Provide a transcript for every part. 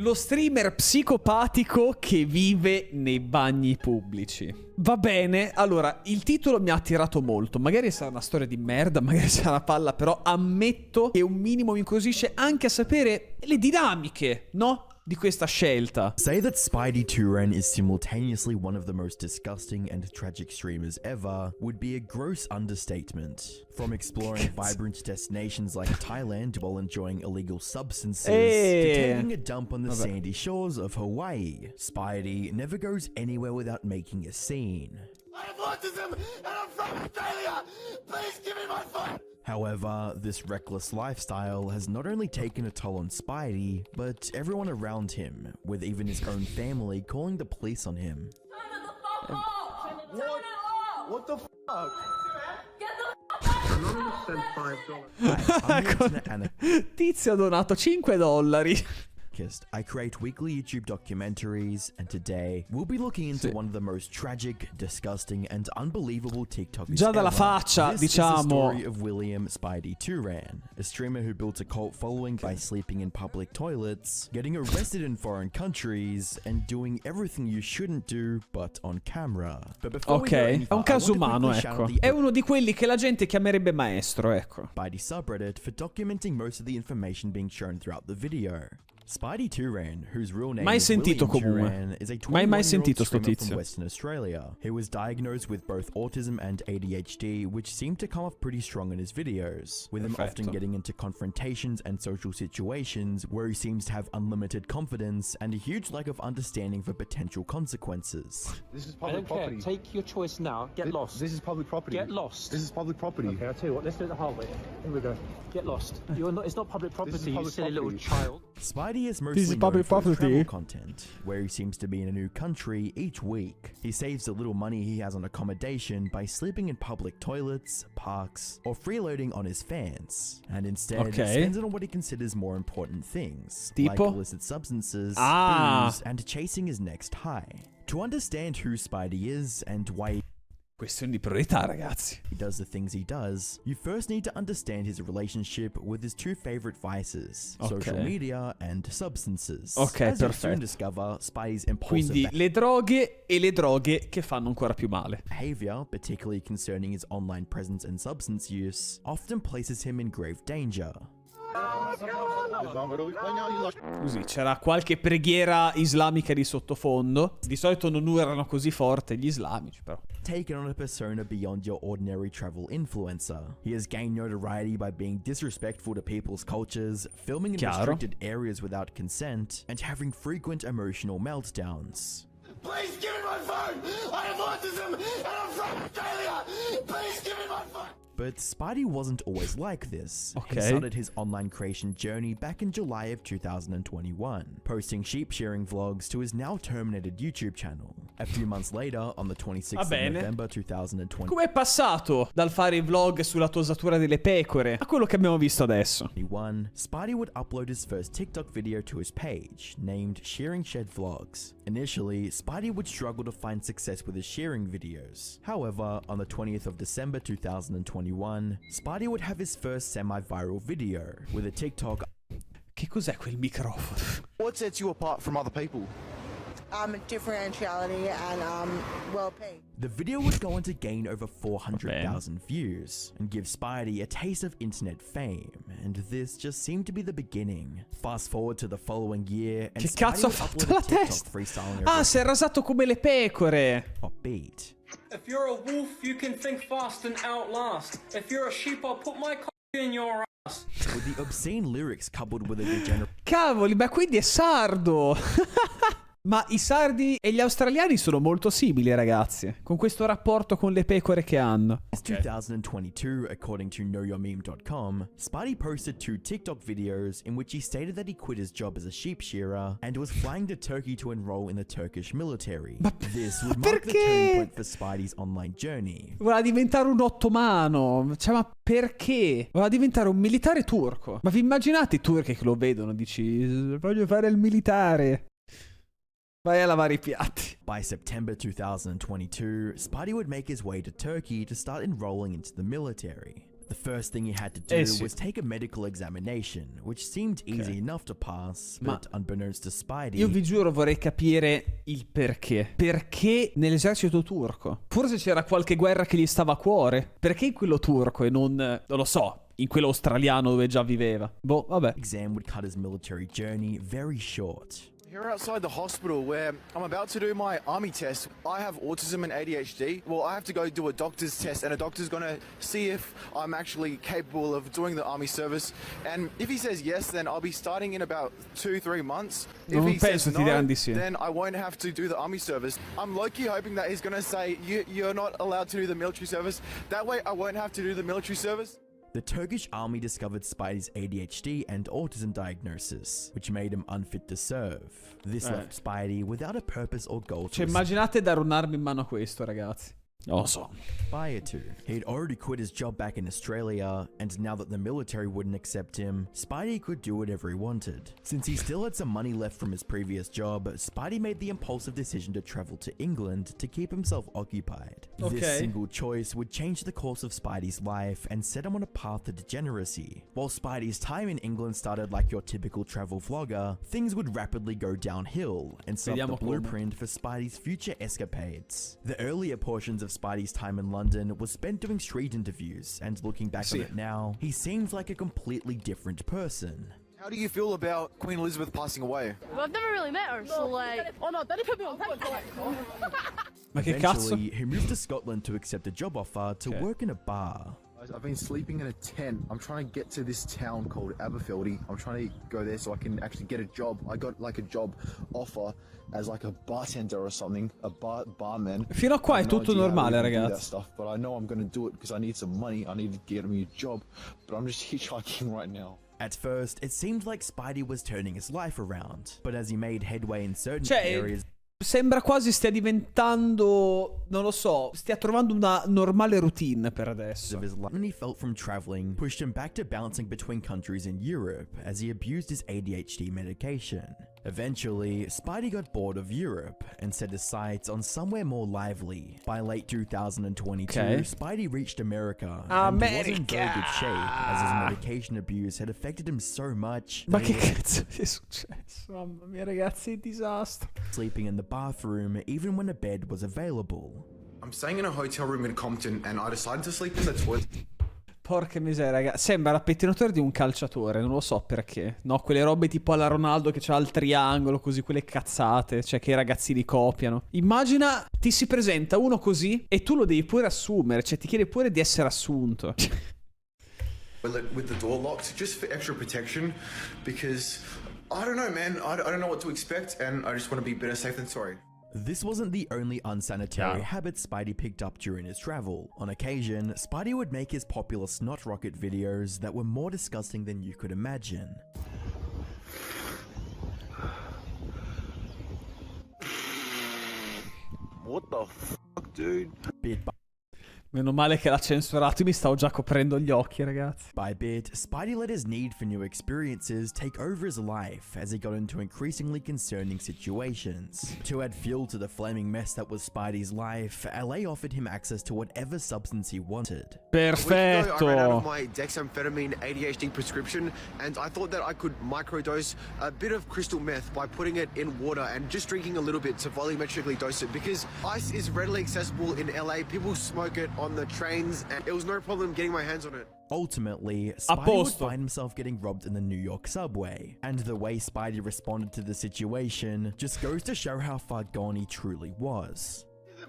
Lo streamer psicopatico che vive nei bagni pubblici. Va bene, allora, il titolo mi ha attirato molto. Magari sarà una storia di merda, magari sarà una palla, però ammetto che un minimo mi incuriosisce anche a sapere le dinamiche, no? Di questa scelta. Say that Spidey Turan is simultaneously one of the most disgusting and tragic streamers ever would be a gross understatement. From exploring vibrant destinations like Thailand while enjoying illegal substances to taking a dump on the sandy shores of Hawaii, Spidey never goes anywhere without making a scene. I have autism and I'm from Australia! Please give me my phone! However, this reckless lifestyle has not only taken a toll on Spidey, but everyone around him, with even his own family calling the police on him. Turn the fuck off! Turn it off! What the fuck? Get the fuck out! Tizio ha donato $5. I create weekly YouTube documentaries, and today we'll be looking into one of the most tragic, disgusting, and unbelievable TikTokers Già dalla faccia, this diciamo. is the story of William Spidey Turan, a streamer who built a cult following by sleeping in public toilets, getting arrested in foreign countries, and doing everything you shouldn't do but on camera. Ok, è un caso umano, ecco. È uno di quelli che la gente chiamerebbe maestro, ecco. Spidey subreddit for documenting most of the information being shown throughout the video. Spidey Turan, whose real name is William Turan, is a 21-year-old streamer from Western Australia. He was diagnosed with both autism and ADHD, which seemed to come off pretty strong in his videos, with him often getting into confrontations and social situations where he seems to have unlimited confidence and a huge lack of understanding for potential consequences. This is public property. Take your choice now. Get lost. This is public property. Get lost. This is public property. Okay, I'll tell you what. Let's do it the hard way. Here we go. Get lost. You're not. It's not public property. You silly little child. Spidey is mostly known for his travel content, where he seems to be in a new country each week. He saves the little money he has on accommodation by sleeping in public toilets, parks, or freeloading on his fans, and instead spends it on what he considers more important things, like illicit substances, booze, and chasing his next high. To understand who Spidey is and why Questione di priorità, ragazzi. he does the things he does, you first need to understand his relationship with his two favorite vices, social media and substances. Ok, As you soon perfetto. discover, Spidey's impulsive Quindi le droghe e le droghe che fanno ancora più male. behavior, particularly concerning his online presence and substance use, often places him in grave danger. Così, c'era qualche preghiera islamica di sottofondo. Di solito non urlano così forte gli islamici, però. Taken on a persona beyond your ordinary travel influencer. He has gained notoriety by being disrespectful to people's cultures, filming in restricted areas without consent, and having frequent emotional meltdowns. Please give me my phone! I have autism and I'm from Australia! Please give me my phone! But Spidey wasn't always like this. Okay. He started his online creation journey back in July of 2021, posting sheep shearing vlogs to his now terminated YouTube channel. A few months later, on the 26th of November 2021, Come è passato dal fare i vlog sulla tosatura delle pecore a quello che abbiamo visto adesso? Spidey would upload his first TikTok video to his page, named Shearing Shed Vlogs. Initially, Spidey would struggle to find success with his shearing videos. However, on the 20th of December 2021, Spidey would have his first semi-viral video, with a TikTok. Che cos'è quel microfono? What sets you apart from other people? Differentiality and well paid. The video would go on to gain over 400,000 views and give Spidey a taste of internet fame, and this just seemed to be the beginning. Fast forward to the following year, and Che cazzo ha fatto la testa? Ah, si è rasato come le pecore. Upbeat. If you're a wolf, you can think fast and outlast. If you're a sheep, I'll put my cock in your ass. With the obscene lyrics coupled with a degenerate. Cavoli, ma quindi è sardo. Ma i sardi e gli australiani sono molto simili, ragazzi, con questo rapporto con le pecore che hanno. In 2022, according to knowyourmeme.com, Spidey posted 2 TikTok videos in which he stated that he quit his job as a sheep shearer and was flying to Turkey to enroll in the Turkish military. This would mark the turning point for Spidey's online journey. Voleva diventare un ottomano. Cioè, ma perché? Voleva diventare un militare turco. Ma vi immaginate i turchi che lo vedono? Dici, voglio fare il militare. Vai a lavare i piatti. By September 2022, Spidey would make his way to Turkey to start enrolling into the military. The first thing he had to do was take a medical examination, which seemed easy enough to pass, but unbeknownst to Spidey... Io vi giuro vorrei capire il perché. Perché nell'esercito turco? Forse c'era qualche guerra che gli stava a cuore. Perché in quello turco e non lo so, in quello australiano dove già viveva? Boh, vabbè. Exam would cut his military journey very short. Here outside the hospital where I'm about to do my army test. I have autism and ADHD. Well, I have to go do a doctor's test, and a doctor's gonna see if I'm actually capable of doing the army service. And if he says yes, then I'll be starting in about 2-3 months. If he says no, then I won't have to do the army service. I'm low-key hoping that he's gonna say you're not allowed to do the military service. That way I won't have to do the military service. The Turkish army discovered Spidey's ADHD and autism diagnosis, which made him unfit to serve. This left Spidey without a purpose or goal. Cioè, immaginate dare un'arma in mano a questo, ragazzi. Awesome. Prior to, he'd already quit his job back in Australia, and now that the military wouldn't accept him, Spidey could do whatever he wanted. Since he still had some money left from his previous job, Spidey made the impulsive decision to travel to England to keep himself occupied. This single choice would change the course of Spidey's life and set him on a path to degeneracy. While Spidey's time in England started like your typical travel vlogger, things would rapidly go downhill and set up the blueprint for Spidey's future escapades. The earlier portions of Spidey's time in London was spent doing street interviews, and looking back on it now, he seems like a completely different person. How do you feel about Queen Elizabeth passing away? Well, I've never really met her, so like... Oh no, daddy put me on Eventually, he moved to Scotland to accept a job offer to work in a bar. I've been sleeping in a tent. I'm trying to get to this town called Aberfeldy. I'm trying to go there so I can actually get a job. I got like a job offer as like a bartender or something, a barman. Fino a qua è tutto normale, ragazzi. Stuff, but I know I'm going to do it because I need some money. I need to get me a job, but I'm just hitchhiking right now. At first, it seemed like Spidey was turning his life around, but as he made headway in certain areas... Sembra quasi stia diventando, non lo so, stia trovando una normale routine per adesso. And he felt from traveling pushed him back to bouncing between countries in Europe as he abused his ADHD medication. Eventually, Spidey got bored of Europe and set his sights on somewhere more lively. By late 2022, Spidey reached America and was in very good shape as his medication abuse had affected him so much. Ma che cazzo è successo? Mamma mia, ragazzi, disastro. Sleeping in the bathroom even when a bed was available. I'm staying in a hotel room in Compton and I decided to sleep in the toilet. Porca miseria, raga. Sembra la pettinatore di un calciatore, non lo so perché. No, quelle robe tipo alla Ronaldo che c'ha il triangolo, così, quelle cazzate, cioè che i ragazzini copiano. Immagina, ti si presenta uno così e tu lo devi pure assumere, cioè ti chiede pure di essere assunto. With the door locked, just for extra protection, because I don't know, man. I don't know what to expect, and I just want to be better safe than sorry. This wasn't the only unsanitary habit Spidey picked up during his travel. On occasion, Spidey would make his popular snot rocket videos that were more disgusting than you could imagine. What the fuck, dude? Bit by Meno male che l'ha censurato, mi stavo già coprendo gli occhi, ragazzi. By bit, Spidey let his need for new experiences take over his life as he got into increasingly concerning situations. To add fuel to the flaming mess that was Spidey's life, LA offered him access to whatever substance he wanted. Perfetto! I ran out of my dexamphetamine ADHD prescription, and I thought that I could microdose a bit of crystal meth by putting it in water and just drinking a little bit to volumetrically dose it, because ice is readily accessible in LA. People smoke it on the trains, and it was no problem getting my hands on it. Ultimately, Spidey would find himself getting robbed in the New York subway, and the way Spidey responded to the situation just goes to show how far gone he truly was.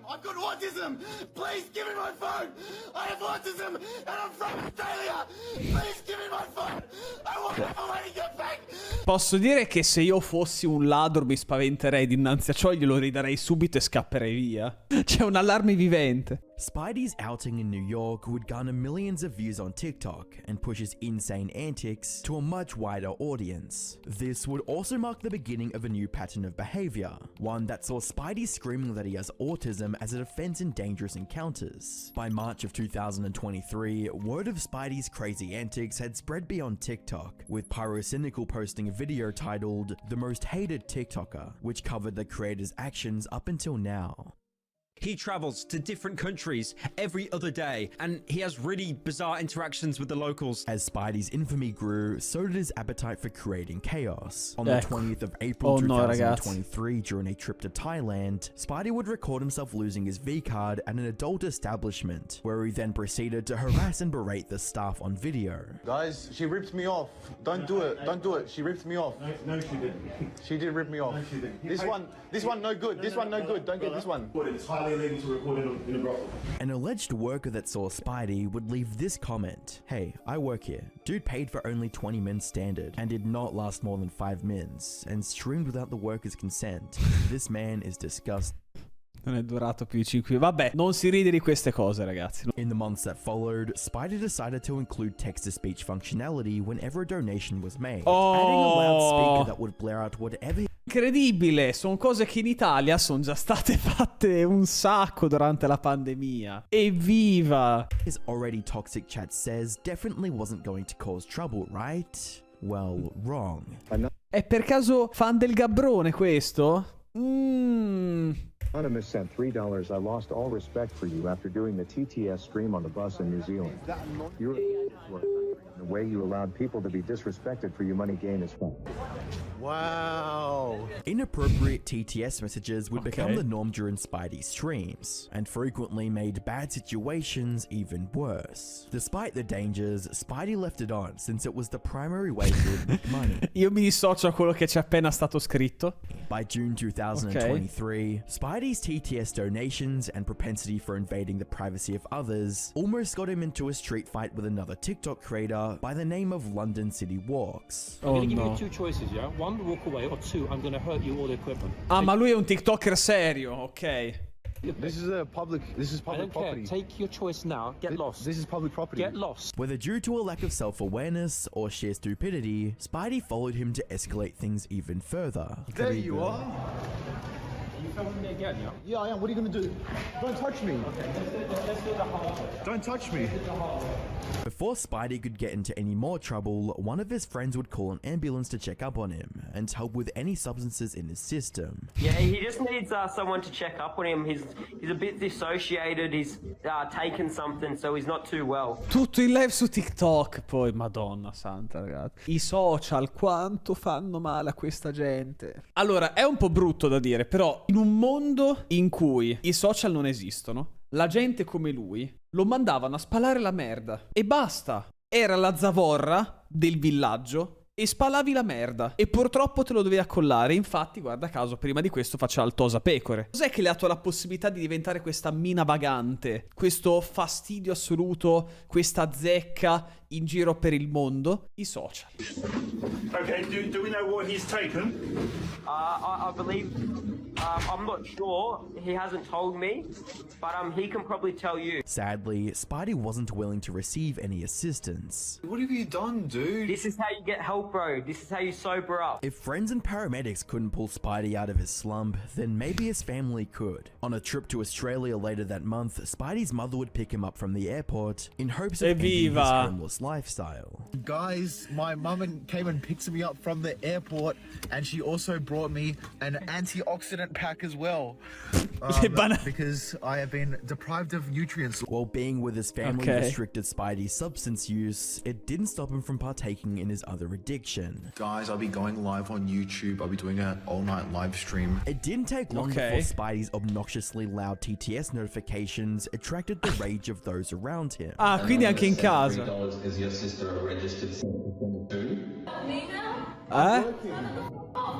I've got autism! Please give me my phone! I have autism and I'm from Australia! Please give me my phone! I want my way to get back! Posso dire che se io fossi un ladro mi spaventerei dinanzi a ciò, glielo ridarei subito e scapperei via. C'è un allarme vivente. Spidey's outing in New York would garner millions of views on TikTok and push his insane antics to a much wider audience. This would also mark the beginning of a new pattern of behavior, one that saw Spidey screaming that he has autism as a defense in dangerous encounters. By March of 2023, word of Spidey's crazy antics had spread beyond TikTok, with Pyrocynical posting a video titled "The Most Hated TikToker," which covered the creator's actions up until now. He travels to different countries every other day, and he has really bizarre interactions with the locals. As Spidey's infamy grew, so did his appetite for creating chaos. On the 20th of April 2023, during a trip to Thailand, Spidey would record himself losing his V-card at an adult establishment, where he then proceeded to harass and berate the staff on video. Guys, she ripped me off. Don't do it. Don't do it. She ripped me off. No, she didn't. She did rip me off. No, she didn't. This one no good. This one no good. Don't get this one. It's highly illegal to record it in a brothel. An alleged worker that saw Spidey would leave this comment: "Hey, I work here. Dude paid for only 20 min standard and did not last more than 5 mins and streamed without the worker's consent. This man is disgusting." Non è durato più di 5. Vabbè, non si ride di queste cose, ragazzi. In the months that followed, Spidey decided to include text-to-speech functionality whenever a donation was made, adding a loudspeaker that would blare out whatever. Incredibile, sono cose che in Italia sono già state fatte un sacco durante la pandemia. Evviva! His already toxic chat says definitely wasn't going to cause trouble, right? Well, wrong. È per caso fan del gabbrone questo? Anonymous sent $3. I lost all respect for you after doing the TTS stream on the bus in New Zealand. The way you allowed people to be disrespected for your money gain is fun. Wow. Inappropriate TTS messages would become the norm during Spidey's streams, and frequently made bad situations even worse. Despite the dangers, Spidey left it on since it was the primary way he would make money. Io mi dissocio a quello che c'è appena stato scritto. By June 2023, Spidey's TTS donations and propensity for invading the privacy of others almost got him into a street fight with another TikTok creator by the name of London City Walks. I'm gonna give you 2 choices, yeah? 1, walk away, or 2, I'm gonna hurt you all the equipment. Ah, ma lui è un TikToker serio, ok. This is public property. Take your choice now. Get lost. This is public property. Get lost. Whether due to a lack of self-awareness or sheer stupidity, Spidey followed him to escalate things even further. There you are. Are you filming me again, yeah? Yeah, I am. What are you gonna do? Don't touch me. Okay, let's do the hard way. Don't touch me. Before Spidey could get into any more trouble, one of his friends would call an ambulance to check up on him and help with any substances in his system. Yeah, he just needs someone to check up on him. He's a bit dissociated, he's taken something, so he's not too well. Tutto in live su TikTok, poi, madonna santa, ragazzi. I social, quanto fanno male a questa gente. Allora, è un po' brutto da dire, però in un mondo in cui i social non esistono, la gente come lui lo mandavano a spalare la merda. E basta. Era la zavorra del villaggio e spalavi la merda. E purtroppo te lo dovevi accollare. Infatti, guarda caso, prima di questo faceva il tosapecore. Cos'è che le ha dato la possibilità di diventare questa mina vagante? Questo fastidio assoluto, questa zecca in giro per il mondo? I social. Okay, do we know what he's taken? I believe... I'm not sure. He hasn't told me, but he can probably tell you. Sadly, Spidey wasn't willing to receive any assistance. What have you done, dude? This is how you get help, bro. This is how you sober up. If friends and paramedics couldn't pull Spidey out of his slump, then maybe his family could. On a trip to Australia later that month, Spidey's mother would pick him up from the airport in hopes of ending his homeless lifestyle. Guys, my mum came and picked me up from the airport, and she also brought me an antioxidant pack as well, because I have been deprived of nutrients. While being with his family restricted Spidey's substance use, it didn't stop him from partaking in his other addiction. Guys, I'll be going live on YouTube. I'll be doing an all-night live stream. It didn't take long before Spidey's obnoxiously loud TTS notifications attracted the rage of those around him. Ah, quindi anche in casa. Is your sister a registered too? MINA?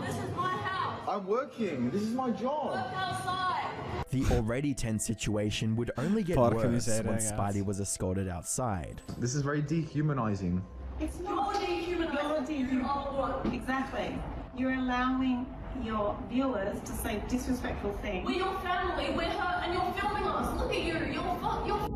This is my house. I'm working. This is my job. Work outside. The already tense situation would only get worse when Spidey was escorted outside. This is very dehumanizing. It's not dehumanizing. Exactly. You're allowing your viewers to say disrespectful things. We're your family. We're her, and you're filming us. Look at you. You're fucked up.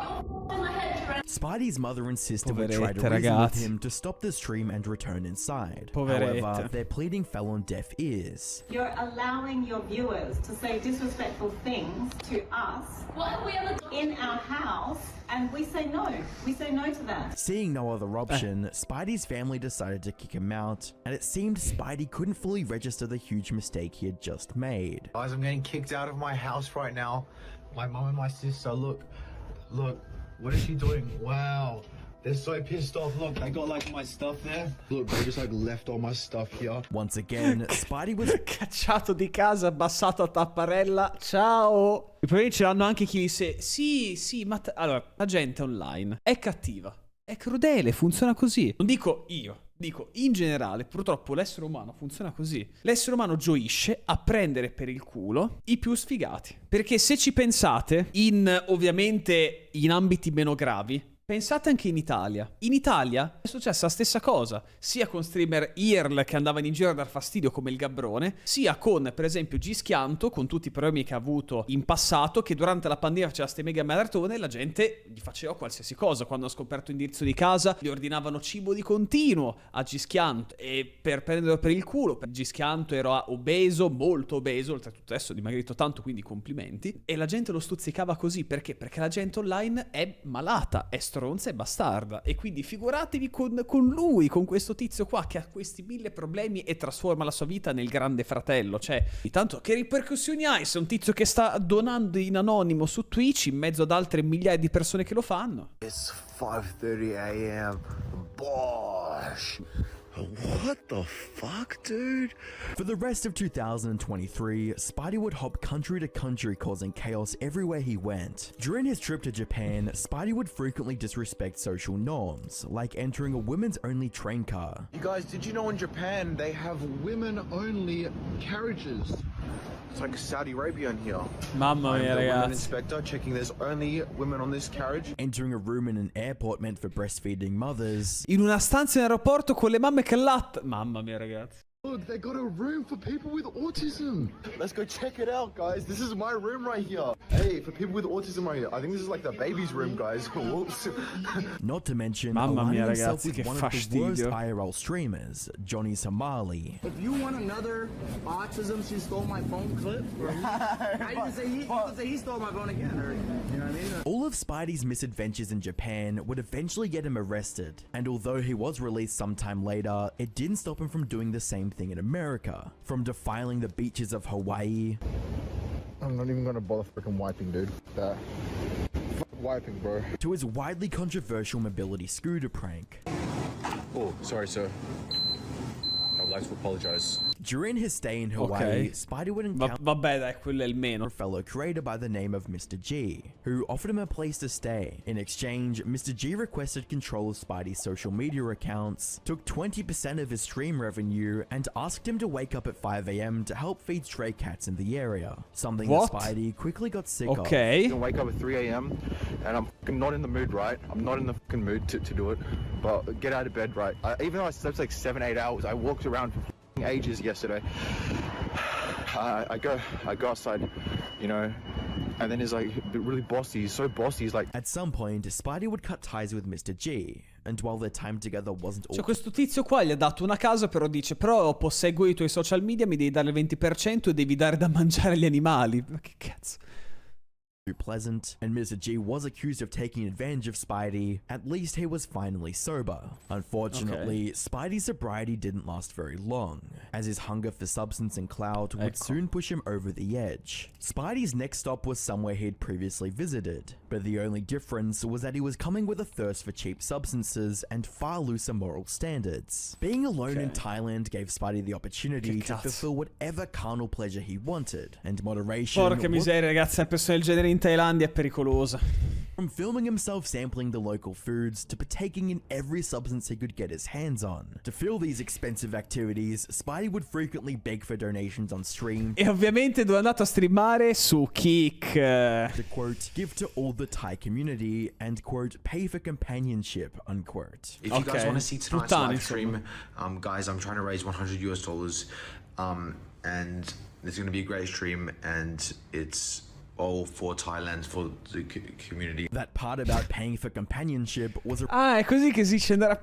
You're fucked in the head, Trent. Spidey's mother and sister would try to Poverette, reason with ragazzi. him to stop the stream and return inside. Poverette. However, their pleading fell on deaf ears. You're allowing your viewers to say disrespectful things to us in our house, and we say no. We say no to that. Seeing no other option, Spidey's family decided to kick him out, and it seemed Spidey couldn't fully register the huge mistake he had just made. Guys, I'm getting kicked out of my house right now. My mom and my sister, look, what is she doing? Wow. They're so pissed off. Look, they got like my stuff there. Look, they just like left all my stuff here. Once again, Spidey was Cacciato di casa, abbassato a tapparella. Ciao. I problemi ce l'hanno anche chi dice sì, ma allora, la gente online è cattiva, è crudele, funziona così. Non dico io, dico in generale, purtroppo l'essere umano funziona così. L'essere umano gioisce a prendere per il culo i più sfigati. Perché se ci pensate, ovviamente in ambiti meno gravi, pensate anche in Italia. In Italia è successa la stessa cosa, sia con streamer IRL che andavano in giro a dar fastidio come il Gabbrone, sia con, per esempio, Gischianto, con tutti i problemi che ha avuto in passato, che durante la pandemia faceva ste mega maratone e la gente gli faceva qualsiasi cosa. Quando ha scoperto l'indirizzo di casa, gli ordinavano cibo di continuo a Gischianto, e per prenderlo per il culo, Gischianto era obeso, molto obeso, oltretutto adesso è dimagrito tanto, quindi complimenti, e la gente lo stuzzicava così. Perché? Perché la gente online è malata, è stronza e bastarda, e quindi figuratevi con lui, con questo tizio qua che ha questi 1000 problemi e trasforma la sua vita nel grande fratello. Cioè, intanto che ripercussioni hai se un tizio che sta donando in anonimo su Twitch in mezzo ad altre migliaia di persone che lo fanno? It's 5:30 a.m. Bosh. What the fuck, dude? For the rest of 2023, Spidey would hop country to country causing chaos everywhere he went. During his trip to Japan, Spidey would frequently disrespect social norms, like entering a women's only train car. You guys, did you know in Japan they have women-only carriages? It's like Saudi Arabia in here. Mamma mia, I'm the women ragazzi. inspector checking there's only women on this carriage. Entering a room in an airport meant for breastfeeding mothers. In una stanza in aeroporto con le mamme che allattano. Mamma mia, ragazzi. Look, they got a room for people with autism. Let's go check it out, guys. This is my room right here. Hey, for people with autism right here. I think this is like the baby's room, guys. Whoops. Not to mention Mamma aligning mia, himself ragazzi, with che one of the worst fastidio. IRL streamers, Johnny Somali. If you want another autism, she stole my phone clip. Or you can say he stole my phone again. Or, you know what I mean? All of Spidey's misadventures in Japan would eventually get him arrested, and although he was released sometime later, it didn't stop him from doing the same thing in America. From defiling the beaches of Hawaii. I'm not even gonna bother freaking wiping, dude. Wiping, bro. To his widely controversial mobility scooter prank. Oh, sorry, sir. I would like to apologize. During his stay in Hawaii, Okay. Spidey would encounter Vabbè, dai, quello è il meno. a fellow creator by the name of Mr. G, who offered him a place to stay. In exchange, Mr. G requested control of Spidey's social media accounts, took 20% of his stream revenue, and asked him to wake up at 5 a.m. to help feed stray cats in the area. Something What? that Spidey quickly got sick of. Ok. I wake up at 3 a.m. and I'm fucking not in the mood, right? I'm not in the fucking mood to do it. But get out of bed, right? Even though I slept like 7-8 hours, I walked around for fucking ages yesterday. I go outside, you know, and then he's like really bossy. He's so bossy. He's like. At some point, Spidey would cut ties with Mr. G, and while their time together wasn't all Cioè, questo tizio qua gli ha dato una casa, però dice: però posseggo i tuoi social media, mi devi dare il 20% e devi dare da mangiare agli animali. Ma che cazzo? too pleasant, and Mr. G was accused of taking advantage of Spidey. At least he was finally sober. Unfortunately, Spidey's sobriety didn't last very long, as his hunger for substance and clout would soon push him over the edge. Spidey's next stop was somewhere he'd previously visited, but the only difference was that he was coming with a thirst for cheap substances and far looser moral standards. Being alone in Thailand gave Spidey the opportunity to fulfill whatever carnal pleasure he wanted, and moderation. Porca miseria, ragazzi, una persona del genere in Thailandia è pericolosa. From filming himself sampling the local foods to partaking in every substance he could get his hands on. To fill these expensive activities, Spidey would frequently beg for donations on stream. E ovviamente dove è andato a streamare su Kick. To quote, give to all the Thai community and quote, pay for companionship, unquote. If you guys want to see tonight's live stream, guys, I'm trying to raise $100 US, and there's going to be a great stream, and it's all for Thailand, for the community. That part about paying for companionship was a... Ah, è così che si scenderà.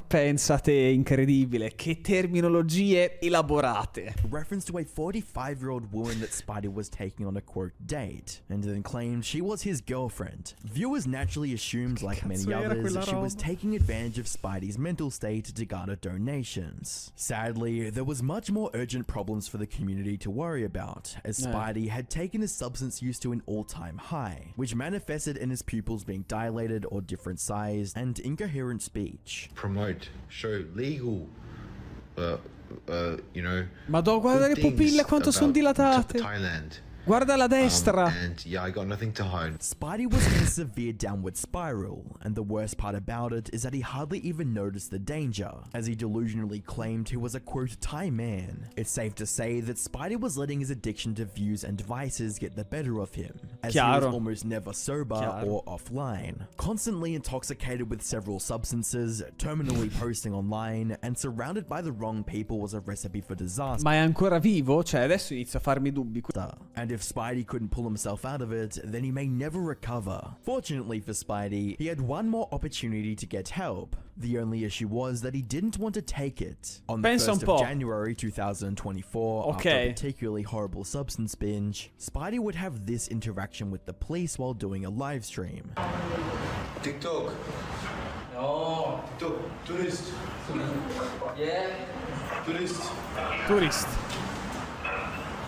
Pensate, incredibile, che terminologie elaborate. Reference to a 45-year-old woman that Spidey was taking on a quote date, and then claimed she was his girlfriend. Viewers naturally assumed, like many others, she was taking advantage of Spidey's mental state to garner donations. Sadly, there was much more urgent problems for the community to worry about, as Spidey had taken his substance use to an all-time high, which manifested in his pupils being dilated or different sized and incoherent speech. Promote, show legal, you know. Madonna, guarda le pupille quanto sono dilatate. Thailand. Guarda la destra. And yeah, I got nothing to hide. Spidey was in a severe downward spiral, and the worst part about it is that he hardly even noticed the danger, as he delusionally claimed he was a quote Thai man. It's safe to say that Spidey was letting his addiction to views and vices get the better of him, as he was almost never sober or offline, constantly intoxicated with several substances, terminally posting online, and surrounded by the wrong people was a recipe for disaster. Ma è ancora vivo? Cioè, adesso inizio a farmi dubbi. And if Spidey couldn't pull himself out of it, then he may never recover. Fortunately for Spidey, he had one more opportunity to get help. The only issue was that he didn't want to take it. On the 1st of January 2024, after a particularly horrible substance binge, Spidey would have this interaction with the police while doing a live stream. TikTok. No. TikTok. Tourist. Yeah. Tourist. Tourist.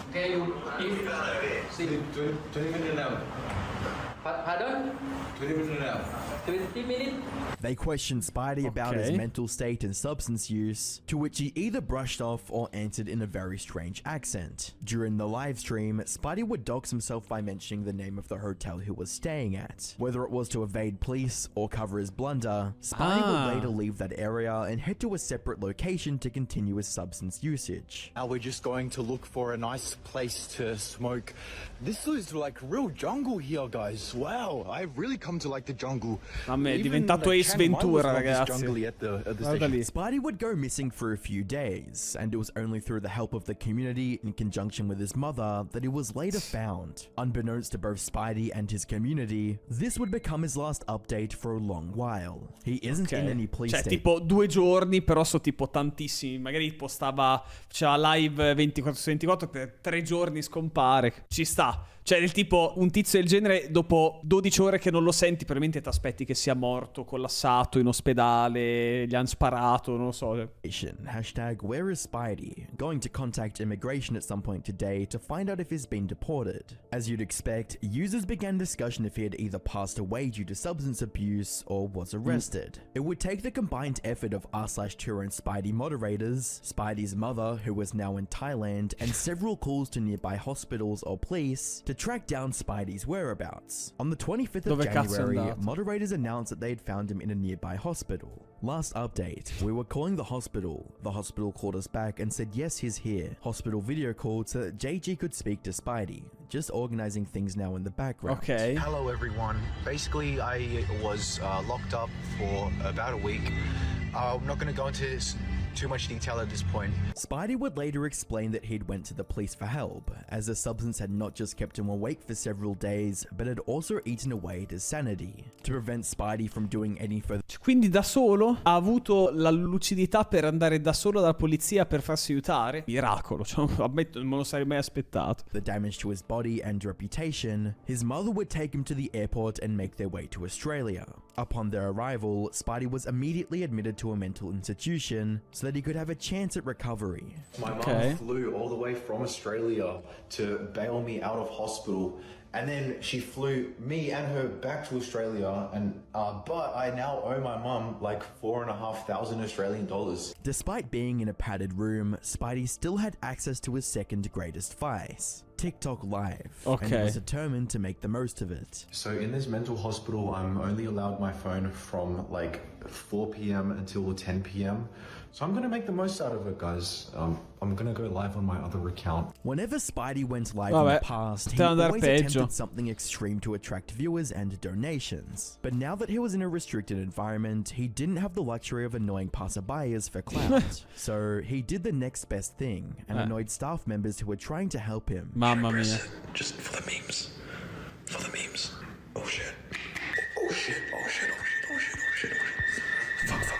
Okay, you 20 minutes now. Pardon? 20 minutes now. 20 minutes? They questioned Spidey about his mental state and substance use, to which he either brushed off or answered in a very strange accent. During the live stream, Spidey would dox himself by mentioning the name of the hotel he was staying at. Whether it was to evade police or cover his blunder, Spidey would later leave that area and head to a separate location to continue his substance usage. Now we're just going to look for a nice place to smoke. This is like real jungle here, guys. Wow, I've really come to like the jungle. È diventato Ace Ventura, ragazzi. Spidey would go missing for a few days, and it was only through the help of the community in conjunction with his mother that he was later found. Unbeknownst to both Spidey and his community, this would become his last update for a long while. He isn't in any police state. Tipo 2 giorni, però so tipo tantissimi. Magari postava, faceva live 24/24 per 3 giorni, scompare. Ci sta. Cioè, del tipo, un tizio del genere, dopo 12 ore che non lo senti, probabilmente ti aspetti che sia morto, collassato, in ospedale, gli hanno sparato, non lo so. Hashtag where is Spidey? Going to contact immigration at some point today to find out if he's been deported. As you'd expect, users began discussion if he had either passed away due to substance abuse or was arrested. It would take the combined effort of r/Tour and Spidey moderators, Spidey's mother, who was now in Thailand, and several calls to nearby hospitals or police to track down Spidey's whereabouts. On the 25th of January, moderators announced that they had found him in a nearby hospital. Last update, we were calling the hospital. The hospital called us back and said yes, he's here. Hospital video called so that JG could speak to Spidey. Just organizing things now in the background. Hello everyone. Basically, I was locked up for about a week. I'm not going to go into too much detail at this point. Spidey would later explain that he'd went to the police for help, as the substance had not just kept him awake for several days, but had also eaten away at his sanity. To prevent Spidey from doing any further... Quindi da solo ha avuto la lucidità per andare da solo dalla polizia per farsi aiutare? Miracolo, cioè, ammetto, non me lo sarei mai aspettato. The damage to his body and reputation, his mother would take him to the airport and make their way to Australia. Upon their arrival, Spidey was immediately admitted to a mental institution so that he could have a chance at recovery. My mum flew all the way from Australia to bail me out of hospital, and then she flew me and her back to Australia, and but I now owe my mum like $4,500 Australian dollars. Despite being in a padded room, Spidey still had access to his second greatest vice, TikTok Live, and he was determined to make the most of it. So in this mental hospital, I'm only allowed my phone from like 4 p.m. until 10 p.m. So I'm gonna make the most out of it, guys. I'm gonna go live on my other account. Whenever Spidey went live in the past, he always attempted something extreme to attract viewers and donations. But now that he was in a restricted environment, he didn't have the luxury of annoying passerbyers for clout. So he did the next best thing and annoyed staff members who were trying to help him. Mamma mia. Just for the memes. For the memes. Oh shit. Oh shit. Oh shit. Oh shit. Oh shit. Oh shit. Oh shit. Fuck.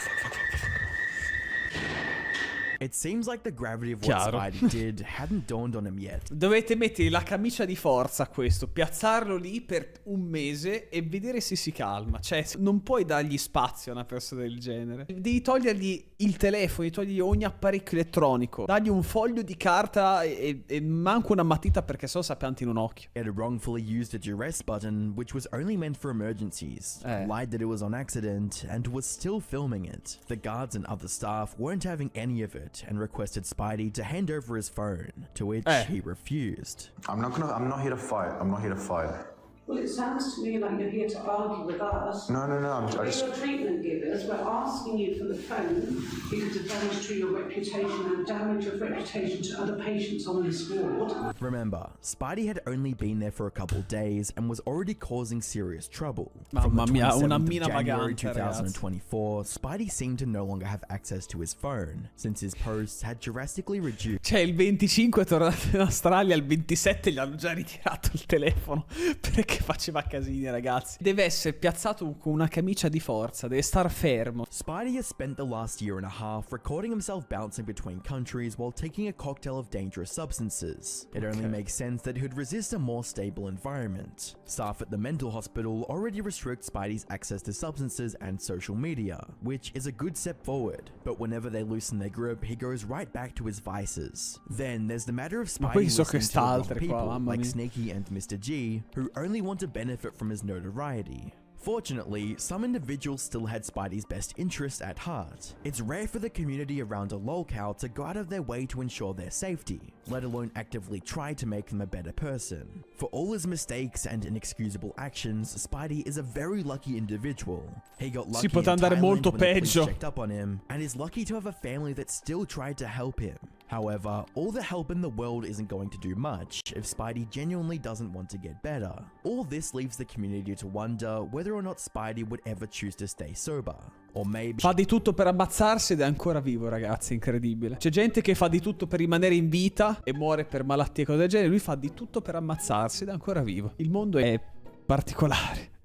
It seems like the gravity of what Spidey did hadn't dawned on him yet. Dovete mettere la camicia di forza a questo, piazzarlo lì per un mese e vedere se si calma. Cioè, non puoi dargli spazio a una persona del genere. Devi togliergli il telefono, devi togliergli ogni apparecchio elettronico, dargli un foglio di carta e manco una matita perché sennò sa pianti in un occhio. He had wrongfully used a duress button, which was only meant for emergencies, lied that it was on accident, and was still filming it. The guards and other staff weren't having any of it and requested Spidey to hand over his phone, to which he refused. I'm not here to fight. I'm not here to fight. Well, it sounds to me like you're here to argue with us. No. We're your treatment givers. We're asking you for the phone because of damage to your reputation and damage of reputation to other patients on this ward. Remember, Spidey had only been there for a couple days and was already causing serious trouble. Mamma mia, una mina vagante, 2024, Spidey seemed to no longer have access to his phone, since his posts had drastically reduced. Cioè, il 25 è tornato in Australia, il 27 gli hanno già ritirato il telefono perché faceva casini, ragazzi. Deve essere piazzato con una camicia di forza, deve star fermo. Spidey has spent the last year and a half recording himself bouncing between countries while taking a cocktail of dangerous substances. It only makes sense that he'd resist a more stable environment. Staff at the mental hospital already restrict Spidey's access to substances and social media, which is a good step forward. But whenever they loosen their grip, he goes right back to his vices. Then there's the matter of Spidey listening to the wrong people like Sneaky and Mr. G, who only want to benefit from his notoriety. Fortunately, some individuals still had Spidey's best interest at heart. It's rare for the community around a lolcow to go out of their way to ensure their safety, let alone actively try to make them a better person. For all his mistakes and inexcusable actions, Spidey is a very lucky individual. He got lucky in Thailand when the police checked up on him, and is lucky to have a family that still tried to help him. However, all the help in the world isn't going to do much if Spidey genuinely doesn't want to get better. All this leaves the community to wonder whether or not Spidey would ever choose to stay sober. Or maybe... Fa di tutto per ammazzarsi ed è ancora vivo, ragazzi, incredibile. C'è gente che fa di tutto per rimanere in vita e muore per malattie e cose del genere. Lui fa di tutto per ammazzarsi ed è ancora vivo. Il mondo è particolare.